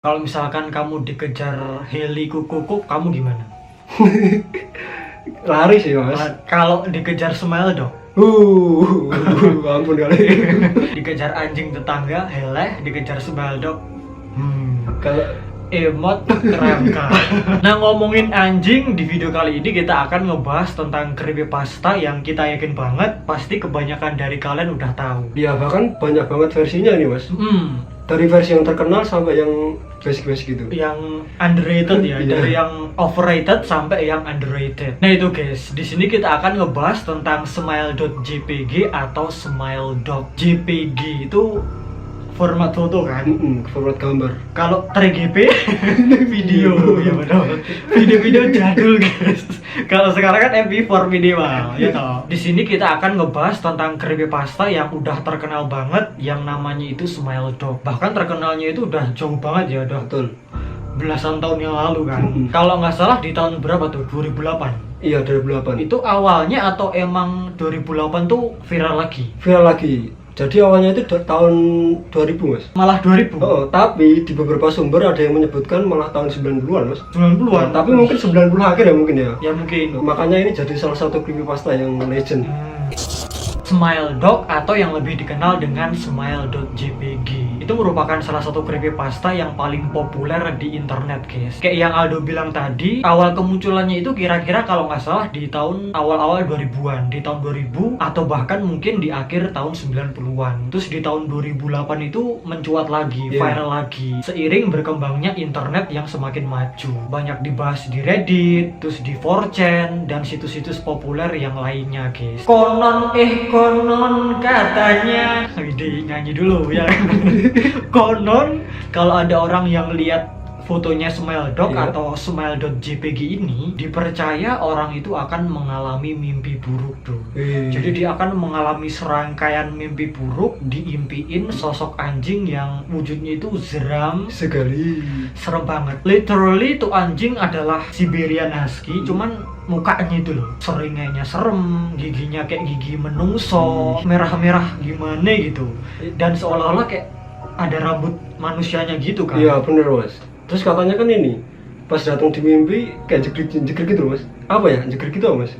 Kalau misalkan kamu dikejar heli kuku, kamu gimana? Lari sih mas. Kalau dikejar Smile Dog, Ampun kali. dikejar anjing tetangga, heleh, dikejar Smile Dog, Kalau emot kerangka. Nah, ngomongin anjing, di video kali ini kita akan ngebahas tentang creepypasta yang kita yakin banget pasti kebanyakan dari kalian udah tahu. ya bahkan banyak banget versinya nih mas. Dari versi yang terkenal sampai yang basic-basic gitu. Yang underrated ya, Iya. dari yang overrated sampai yang underrated. Nah itu guys, di sini kita akan ngebahas tentang smile.jpg atau smile.jpg. Itu format foto kan. Format gambar. Kalau 3GP video ya benar. Video-video jadul guys. Kalau sekarang kan MP4 minimal ya toh. Di sini kita akan ngebahas tentang creepypasta yang udah terkenal banget yang namanya itu Smile Dog. Bahkan terkenalnya itu udah jauh banget ya, udah Betul. belasan tahun yang lalu kan. Kalau nggak salah di tahun berapa tuh? 2008. Iya 2008. Itu awalnya atau emang 2008 tuh viral lagi? Viral lagi. Jadi awalnya itu tahun 2000 mas. Malah 2000. Oh, tapi di beberapa sumber ada yang menyebutkan malah tahun 90-an mas. 90-an. Nah, tapi mungkin 90 akhir ya mungkin ya. Ya mungkin. Makanya ini jadi salah satu creepypasta yang legend. Smile Dog atau yang lebih dikenal dengan smile.jpg itu merupakan salah satu creepypasta yang paling populer di internet guys. Kayak yang Aldo bilang tadi, awal kemunculannya itu kira-kira kalau nggak salah di tahun awal-awal 2000-an, di tahun 2000 atau bahkan mungkin di akhir tahun 90-an. Terus di tahun 2008 itu mencuat lagi, viral lagi seiring berkembangnya internet yang semakin maju. Banyak dibahas di Reddit, terus di 4chan dan situs-situs populer yang lainnya guys. Konon katanya, Widi nyanyi dulu ya. Konon kalau ada orang yang lihat fotonya Smile Dog atau smile.jpg ini, dipercaya orang itu akan mengalami mimpi buruk tuh. Jadi dia akan mengalami serangkaian mimpi buruk, diimpiin sosok anjing yang wujudnya itu seram Sekali. serem banget. Literally tuh anjing adalah Siberian Husky, cuman mukanya itu loh seringainya serem, giginya kayak gigi menungso, merah-merah gimana gitu, dan seolah-olah kayak ada rambut manusianya gitu kan. Iya bener mas. Terus katanya kan ini pas datang di mimpi kayak jegrek gitu loh mas. Apa ya jegrek gitu mas?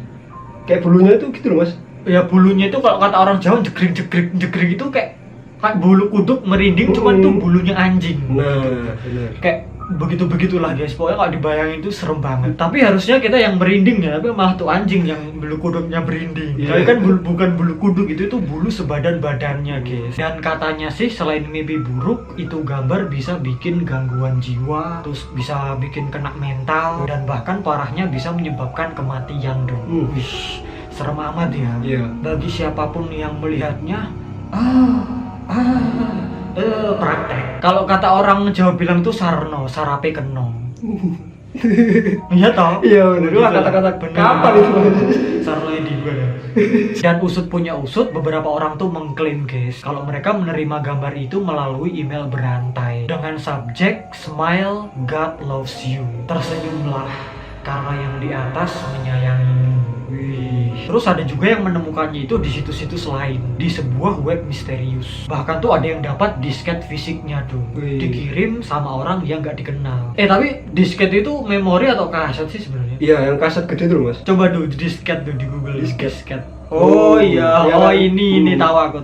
Kayak bulunya itu gitu loh mas. Ya bulunya itu kalau kata orang Jawa jegrek itu kayak bulu kuduk merinding, cuman tuh bulunya anjing. Nah bener. Kayak begitulah guys, pokoknya kalau dibayangin itu serem banget. Tapi harusnya kita yang merinding ya, tapi malah tuh anjing yang bulu kuduknya merinding. Tapi kan bukan bulu kuduk, itu bulu sebadan badannya guys. Dan katanya sih selain mimpi buruk, itu gambar bisa bikin gangguan jiwa, terus bisa bikin kena mental, dan bahkan parahnya bisa menyebabkan kematian dong. Wih, serem amat ya. Bagi siapapun yang melihatnya, praktek. Kalau kata orang Jawa bilang tuh sarno, sarape keno. Iya toh? Iya bener. Wah kata-kata kapan itu? Sarno di gue ya. Dan usut punya usut, beberapa orang tuh mengklaim guys, kalau mereka menerima gambar itu melalui email berantai dengan subjek smile God loves you. Tersenyumlah karena yang di atas menyayangimu. Terus ada juga yang menemukannya itu di situs-situs lain, di sebuah web misterius. Bahkan tuh ada yang dapat disket fisiknya tuh, dikirim sama orang yang nggak dikenal. Tapi disket itu memori atau kaset sih sebenarnya? Iya yang kaset gede tuh mas. Coba tuh disket tuh di Google. Disket. Oh iya, kan? ini tahu aku.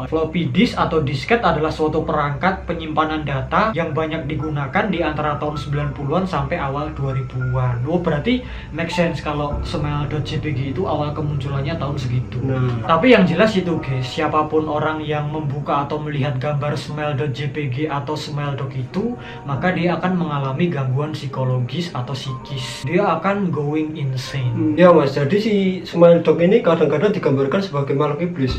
Floppy disk atau disket adalah suatu perangkat penyimpanan data yang banyak digunakan di antara tahun 90-an sampai awal 2000-an. Berarti make sense kalau smile.jpg itu awal kemunculannya tahun segitu. Tapi yang jelas itu guys, siapapun orang yang membuka atau melihat gambar smile.jpg atau smile dog itu, maka dia akan mengalami gangguan psikologis atau psikis. Dia akan going insane. Ya mas, jadi si Smile Dog ini kadang-kadang digambarkan sebagai makhluk iblis.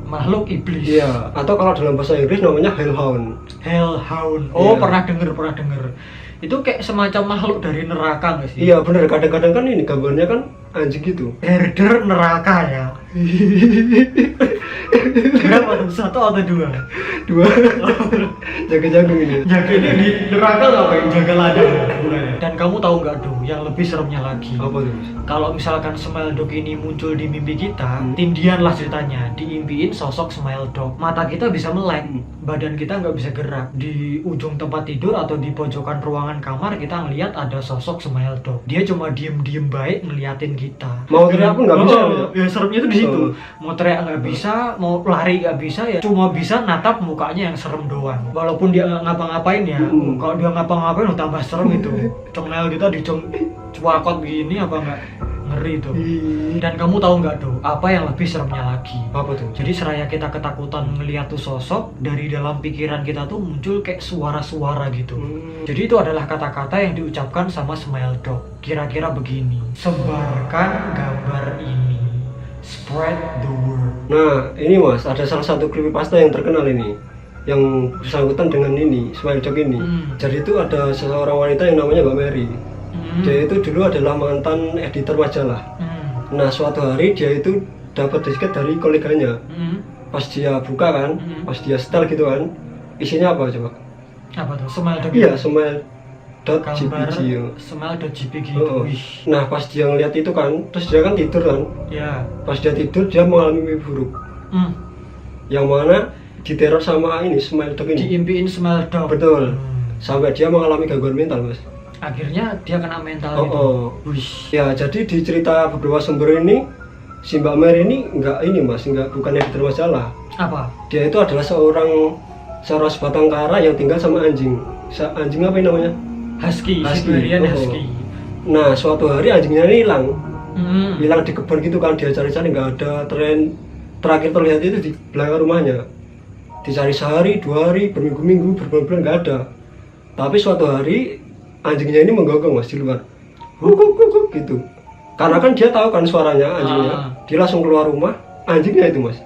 Makhluk iblis. Iya, atau kalau dalam bahasa Inggris namanya hellhound. Hellhound. Pernah denger. Itu kayak semacam makhluk dari neraka nggak sih? Iya bener, kadang-kadang kan ini gambarnya kan anjing gitu. Herder neraka ya. Berapa tuh? 1 atau 2? 2. Jaga-jaga ini. Jaga ini di neraka ngapain? Jaga ladang. Dan kamu tahu nggak tuh yang lebih seremnya lagi? Apa tuh mas? Kalau misalkan Smile Dog ini muncul di mimpi kita, tindian lah ceritanya. Diimpiin sosok Smile Dog, mata kita bisa melek, badan kita nggak bisa gerak. bergerak. Di ujung tempat tidur atau di pojokan ruangan kamar kita ngelihat ada sosok Smile Dog. Dia cuma diem-diem baik ngeliatin kita. Mau teriak pun nggak bisa. Ya seremnya tuh di situ. Oh. Mau teriak nggak bisa, mau lari nggak bisa, ya cuma bisa natap mukanya yang serem doang. Walaupun dia nggak ngapa-ngapain ya, kalau dia ngapa-ngapain udah tambah serem itu. Congel kita cuakot gini apa nggak, ngeri tuh. Dan kamu tahu nggak tuh apa yang lebih seremnya lagi? Apa tuh? Jadi seraya kita ketakutan ngeliat tuh sosok, dari dalam pikiran kita tuh muncul kayak suara-suara gitu. Jadi itu adalah kata-kata yang diucapkan sama Smile Dog. Kira-kira begini: sebarkan gambar ini, spread the word. Nah, ini Mas, ada salah satu creepypasta yang terkenal ini, yang bersangkutan dengan ini, Smile Dog ini. Jadi itu ada seseorang wanita yang namanya Mbak Mary. Dia itu dulu adalah mantan editor majalah. Nah, suatu hari dia itu dapat disket dari koleganya. Pas dia buka kan, pas dia setel gitu kan, isinya apa coba? Apa tuh? Smile Dog. Iya, Smile gambar .jpg. Smile.jpg gitu. Oh. Nah, pas dia ngeliat itu kan, terus dia kan tidur kan. Ya. Pas dia tidur dia mengalami mimpi buruk. Yang mana diteror sama ini Smile Dog ini. Diimpiin Smile Dog. Betul. Sampai dia mengalami gangguan mental, Mas. Akhirnya dia kena mental gitu. Wih. Ya, jadi di cerita beberapa sumber ini, si Mbak Mary ini bukan editor majalah. Apa? Dia itu adalah seorang sebatang kara yang tinggal sama anjing. Anjing apa ini namanya? Husky. Siberian Husky. Nah, suatu hari anjingnya ini hilang. Hilang di kebun gitu kan, dia cari-cari nggak ada. Terakhir terlihat itu di belakang rumahnya. Dicari sehari, 2 hari, berminggu-minggu, berbulan-bulan nggak ada. Tapi suatu hari anjingnya ini menggonggong Mas di luar. Huk gitu. Karena kan dia tahu kan suaranya anjingnya. Dia langsung keluar rumah, anjingnya itu Mas.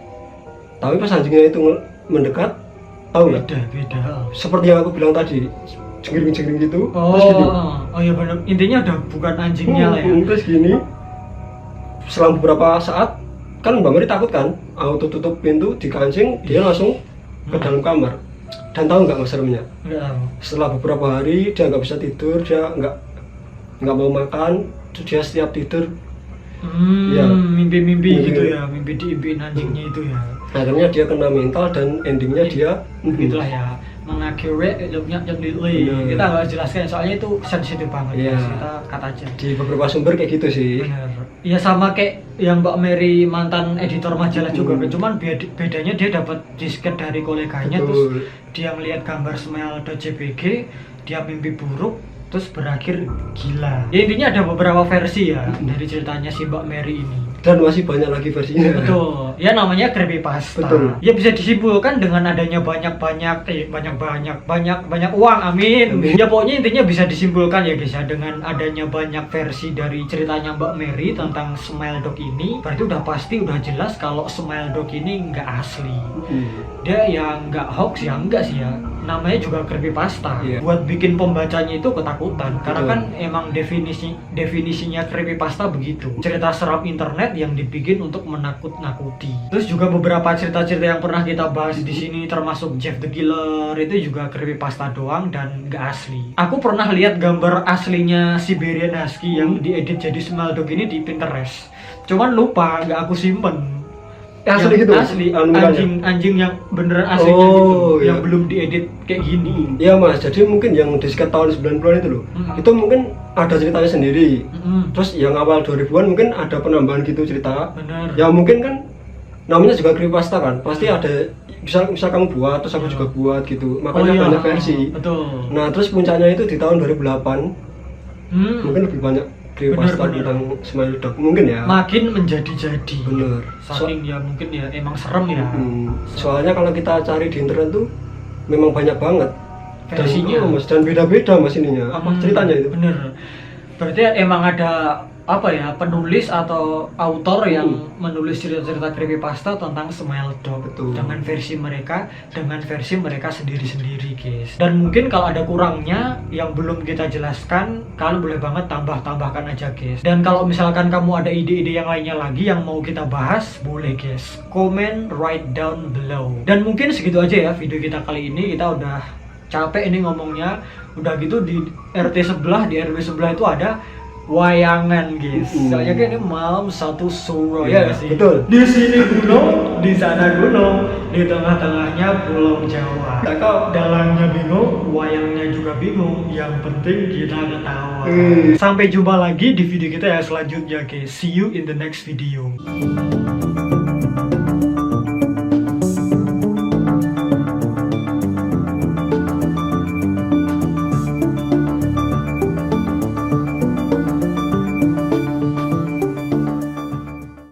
Tapi pas anjingnya itu mendekat, tahu nggak? Beda. Seperti yang aku bilang tadi, jengring-jengring gitu. Oh, Terus gitu. Oh iya benar. Intinya udah bukan anjingnya lah ya. Terus gini, selang beberapa saat, kan Mbak Mary takut kan, auto tutup pintu, dikancing, dia langsung ke dalam kamar. Dan tahu nggak Mas seremnya? Enggak tahu. Setelah beberapa hari dia nggak bisa tidur, dia nggak mau makan, terus dia setiap tidur ya, mimpi-mimpi gitu ya, mimpi diimpiin anjingnya itu ya. akhirnya dia kena mental dan endingnya dia Begitulah ya, mengakhiri hidupnya completely. Kita nggak jelaskan soalnya itu sensitif banget. Iya. Kita kata aja. di beberapa sumber kayak gitu sih. Bener. Ya sama kayak yang Mbak Mary mantan editor majalah juga kan. Cuman bedanya dia dapat disket dari koleganya. Betul. Terus dia melihat gambar Smile.jpg, dia mimpi buruk, terus berakhir gila. Ya intinya ada beberapa versi ya dari ceritanya si Mbak Mary ini. Dan masih banyak lagi versinya. Betul. Ya namanya creepypasta. Betul. Ya bisa disimpulkan dengan adanya banyak uang. Amin. Ya pokoknya intinya bisa disimpulkan ya guys ya, dengan adanya banyak versi dari ceritanya Mbak Mary tentang Smile Dog ini, berarti udah pasti udah jelas kalau Smile Dog ini nggak asli. Dia yang nggak hoax ya enggak sih ya. Namanya juga creepypasta. Iya. Buat bikin pembacanya itu ketakutan. Karena Betul. kan emang definisinya creepypasta begitu. Cerita seram internet yang dibikin untuk menakut-nakuti. Terus juga beberapa cerita-cerita yang pernah kita bahas di sini termasuk Jeff the Killer itu juga creepypasta doang dan nggak asli. Aku pernah lihat gambar aslinya Siberian Husky yang diedit jadi Smile Dog ini di Pinterest. Cuman lupa nggak aku simpen. Asli Yang gitu? Asli, anjing yang beneran aslinya Oh, gitu, iya. yang belum diedit kayak gini. Iya Mas, jadi mungkin yang di sekitar tahun 90-an itu loh, itu mungkin ada ceritanya sendiri. Terus yang awal 2000-an mungkin ada penambahan gitu cerita. Bener. Ya mungkin kan namanya juga creepypasta kan, pasti ada misal kamu buat, terus aku juga buat gitu. Makanya banyak versi. Betul. Nah terus puncaknya itu di tahun 2008, mungkin lebih banyak creepypasta Bener. tentang Smile Dog mungkin ya. Makin menjadi-jadi. Bener. Saking ya mungkin ya emang serem ya. Soalnya kalau kita cari di internet tuh memang banyak banget Versinya. Mas, dan beda-beda Mas ininya. Apa ceritanya itu? Bener. Berarti emang ada apa ya, penulis atau autor yang menulis cerita-cerita creepypasta tentang Smile Dog. Betul. dengan versi mereka sendiri-sendiri guys. Dan mungkin kalau ada kurangnya yang belum kita jelaskan, kalian boleh banget tambahkan aja guys. Dan kalau misalkan kamu ada ide-ide yang lainnya lagi yang mau kita bahas, boleh guys, comment write down below. Dan mungkin segitu aja ya video kita kali ini. Kita udah capek ini ngomongnya. Udah gitu di RT sebelah, di RW sebelah itu ada wayangan guys. Soalnya kan ini malam satu suro ya nggak sih. Betul. Di sini gunung, di sana gunung, di tengah-tengahnya Pulau Jawa. Kau dalangnya bingung, wayangnya juga bingung. Yang penting kita ketawa. Sampai jumpa lagi di video kita ya selanjutnya guys. See you in the next video.